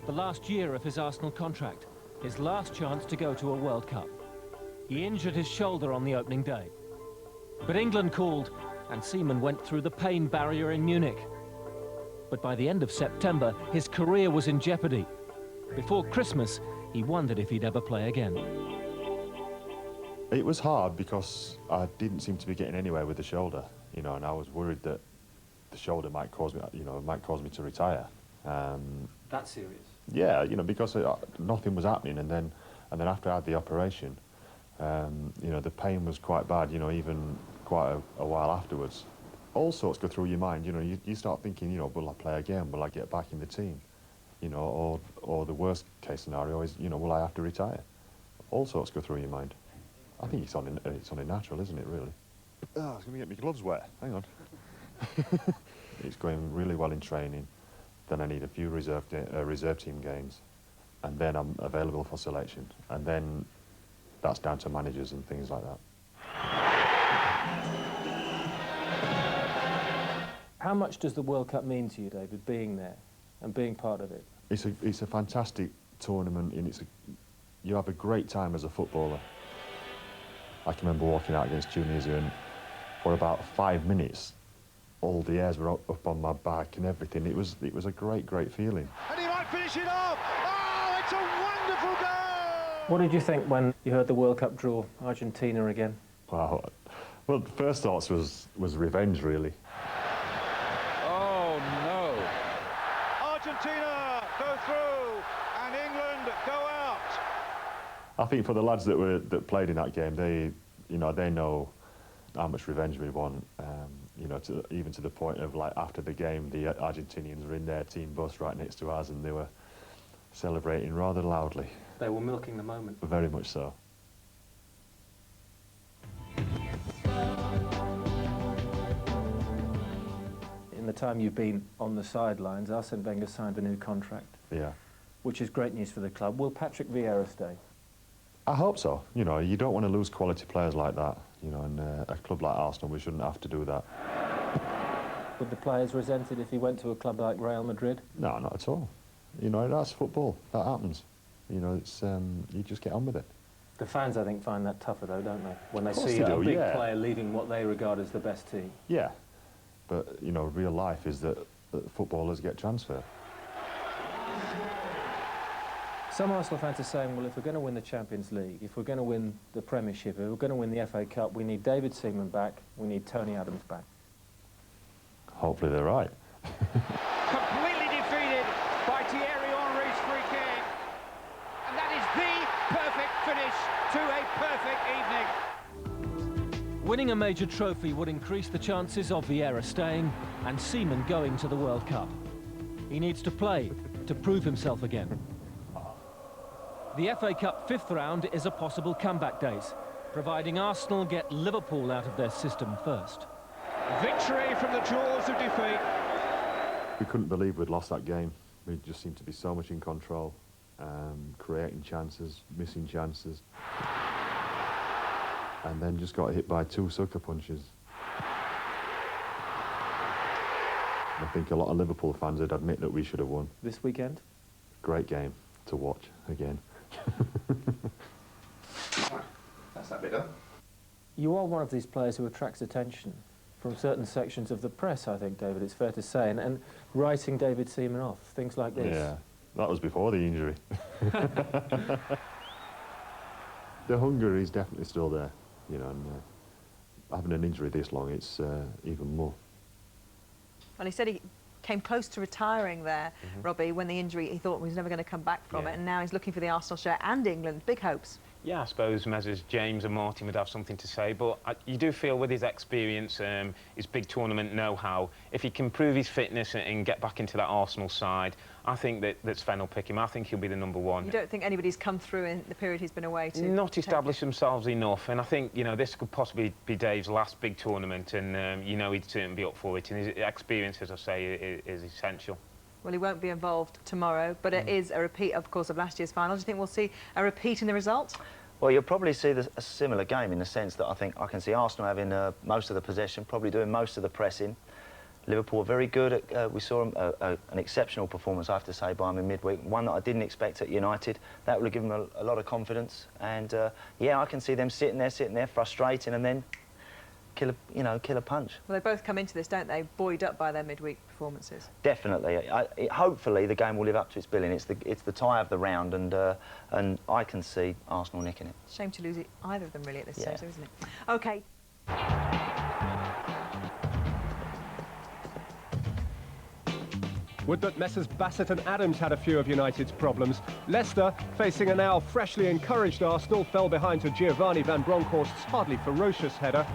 the last year of his Arsenal contract, his last chance to go to a World Cup. He injured his shoulder on the opening day. But England called, and Seaman went through the pain barrier in Munich. But by the end of September, his career was in jeopardy. Before Christmas, he wondered if he'd ever play again. It was hard because I didn't seem to be getting anywhere with the shoulder, you know, and I was worried that the shoulder might cause me, you know, might cause me to retire. That's serious? Yeah, you know, because nothing was happening, and then after I had the operation, you know, the pain was quite bad, you know, even quite a while afterwards. All sorts go through your mind, you know, you start thinking, you know, will I play again? Will I get back in the team? You know, or the worst case scenario is, you know, will I have to retire? All sorts go through your mind. I think it's only natural, isn't it, really? Oh, it's going to get my gloves wet. Hang on. It's going really well in training. Then I need a few reserve team games, and then I'm available for selection. And then that's down to managers and things like that. How much does the World Cup mean to you, David, being there and being part of it? It's a fantastic tournament, and you have a great time as a footballer. I can remember walking out against Tunisia, and for about 5 minutes, all the hairs were up on my back and everything. It was a great feeling. And he might finish it off! Oh, it's a wonderful goal! What did you think when you heard the World Cup draw, Argentina again? Wow. Well, the first thoughts was revenge, really. Oh, no. Argentina go through, and England go out. I think for the lads that played in that game, they know how much revenge we want. You know, even to the point of, like, after the game, the Argentinians were in their team bus right next to ours, and they were celebrating rather loudly. They were milking the moment. Very much so. In the time you've been on the sidelines, Arsene Wenger signed a new contract. Yeah. Which is great news for the club. Will Patrick Vieira stay? I hope so. You know, you don't want to lose quality players like that. You know, and a club like Arsenal, we shouldn't have to do that. Would the players resent it if he went to a club like Real Madrid? No, not at all. You know, that's football. That happens. You know, it's you just get on with it. The fans, I think, find that tougher, though, don't they? When they Of see course they a do, big yeah. player leading what they regard as the best team. Yeah, but, you know, real life is that footballers get transferred. Some Arsenal fans are saying, well, if we're going to win the Champions League, if we're going to win the Premiership, if we're going to win the FA Cup, we need David Seaman back, we need Tony Adams back. Hopefully they're right. Completely defeated by Thierry Henry's free kick. And that is the perfect finish to a perfect evening. Winning a major trophy would increase the chances of Vieira staying and Seaman going to the World Cup. He needs to play to prove himself again. The FA Cup 5th round is a possible comeback date, providing Arsenal get Liverpool out of their system first. Victory from the jaws of defeat. We couldn't believe we'd lost that game. We just seemed to be so much in control, creating chances, missing chances, and then just got hit by 2 sucker punches. I think a lot of Liverpool fans would admit that we should have won. This weekend? Great game to watch again. That's that bit done. You are one of these players who attracts attention from certain sections of the press, I think, David, it's fair to say, and writing David Seaman off, things like this. Yeah, that was before the injury. The hunger is definitely still there, you know, and having an injury this long, it's even more. Well, he said he came close to retiring there, Robbie, when the injury, he thought he was never going to come back from it, and now he's looking for the Arsenal shirt and England. Big hopes. Yeah, I suppose Messrs James and Martin would have something to say, but you do feel with his experience, his big tournament know-how, if he can prove his fitness and get back into that Arsenal side, I think that Sven will pick him. I think he'll be the #1. You don't think anybody's come through in the period he's been away to? Not established themselves enough, and I think, you know, this could possibly be Dave's last big tournament, and, you know, he'd certainly be up for it, and his experience, as I say, is essential. Well, he won't be involved tomorrow, but it is a repeat, of course, of last year's final. Do you think we'll see a repeat in the result? Well, you'll probably see a similar game in the sense that I think I can see Arsenal having most of the possession, probably doing most of the pressing. Liverpool are very good. We saw an exceptional performance, I have to say, by them in midweek. One that I didn't expect at United. That would have given them a lot of confidence. And yeah, I can see them sitting there, frustrating, and then kill a punch. Well, they both come into this, don't they, buoyed up by their midweek performances? Definitely. Hopefully, the game will live up to its billing. It's the tie of the round, and I can see Arsenal nicking it. Shame to lose either of them really at this stage, isn't it? OK. Would that Messrs Bassett and Adams had a few of United's problems. Leicester, facing a now freshly encouraged Arsenal, fell behind to Giovanni van Bronckhorst's hardly ferocious header.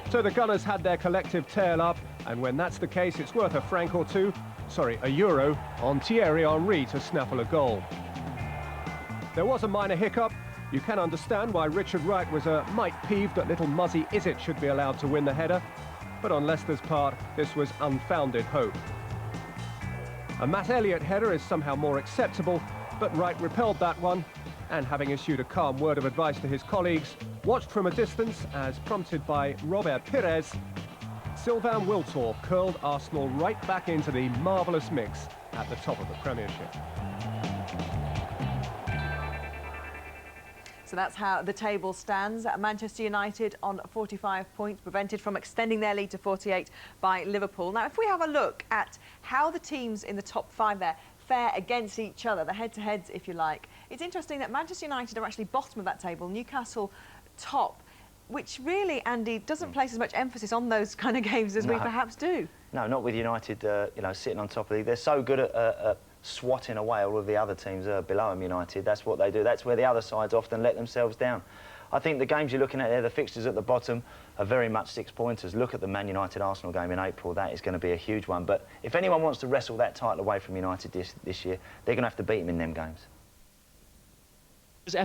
So the Gunners had their collective tail up, and when that's the case, it's worth a franc or two, sorry, €1, on Thierry Henry to snaffle a goal. There was a minor hiccup. You can understand why Richard Wright was a mite peeved that little Muzzy Izzet should be allowed to win the header. But on Leicester's part, this was unfounded hope. A Matt Elliott header is somehow more acceptable, but Wright repelled that one, and having issued a calm word of advice to his colleagues, watched from a distance as prompted by Robert Pires, Sylvain Wiltord curled Arsenal right back into the marvellous mix at the top of the Premiership. So that's how the table stands. Manchester United on 45 points, prevented from extending their lead to 48 by Liverpool. Now, if we have a look at how the teams in the top 5 there fare against each other, the head-to-heads, if you like, it's interesting that Manchester United are actually bottom of that table, Newcastle top, which really, Andy, doesn't place as much emphasis on those kind of games as we perhaps do. No, not with United, sitting on top of the league. They're so good at swatting away all of the other teams below them, United. That's what they do. That's where the other sides often let themselves down. I think the games you're looking at there, the fixtures at the bottom, are very much six-pointers. Look at the Man United-Arsenal game in April. That is going to be a huge one. But if anyone wants to wrestle that title away from United this year, they're going to have to beat them in them games.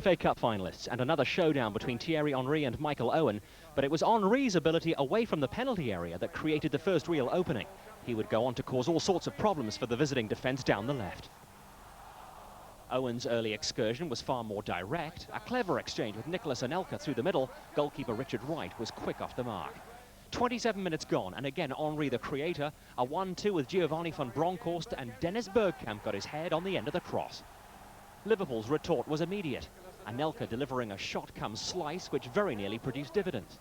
FA Cup finalists and another showdown between Thierry Henry and Michael Owen, but it was Henry's ability away from the penalty area that created the first real opening. He would go on to cause all sorts of problems for the visiting defence down the left. Owen's early excursion was far more direct. A clever exchange with Nicolas Anelka through the middle. Goalkeeper Richard Wright was quick off the mark. 27 minutes gone, and again Henry the creator. A 1-2 with Giovanni van Bronckhorst, and Dennis Bergkamp got his head on the end of the cross. Liverpool's retort was immediate. Anelka delivering a shot-come slice which very nearly produced dividends.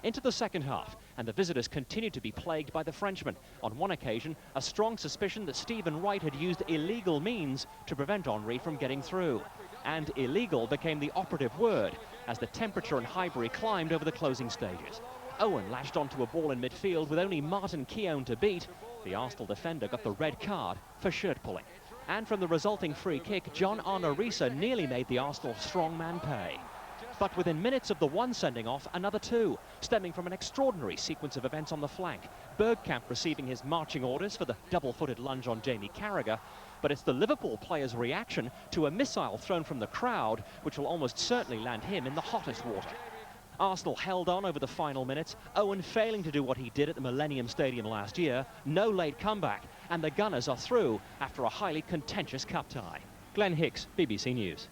Into the second half, and the visitors continued to be plagued by the Frenchman. On one occasion, a strong suspicion that Stephen Wright had used illegal means to prevent Henry from getting through. And illegal became the operative word as the temperature in Highbury climbed over the closing stages. Owen lashed onto a ball in midfield with only Martin Keown to beat. The Arsenal defender got the red card for shirt pulling. And from the resulting free kick, John Arnorisa nearly made the Arsenal strongman pay. But within minutes of the one sending off, another two, stemming from an extraordinary sequence of events on the flank. Bergkamp receiving his marching orders for the double-footed lunge on Jamie Carragher, but it's the Liverpool player's reaction to a missile thrown from the crowd, which will almost certainly land him in the hottest water. Arsenal held on over the final minutes, Owen failing to do what he did at the Millennium Stadium last year, no late comeback, and the Gunners are through after a highly contentious cup tie. Glenn Hicks, BBC News.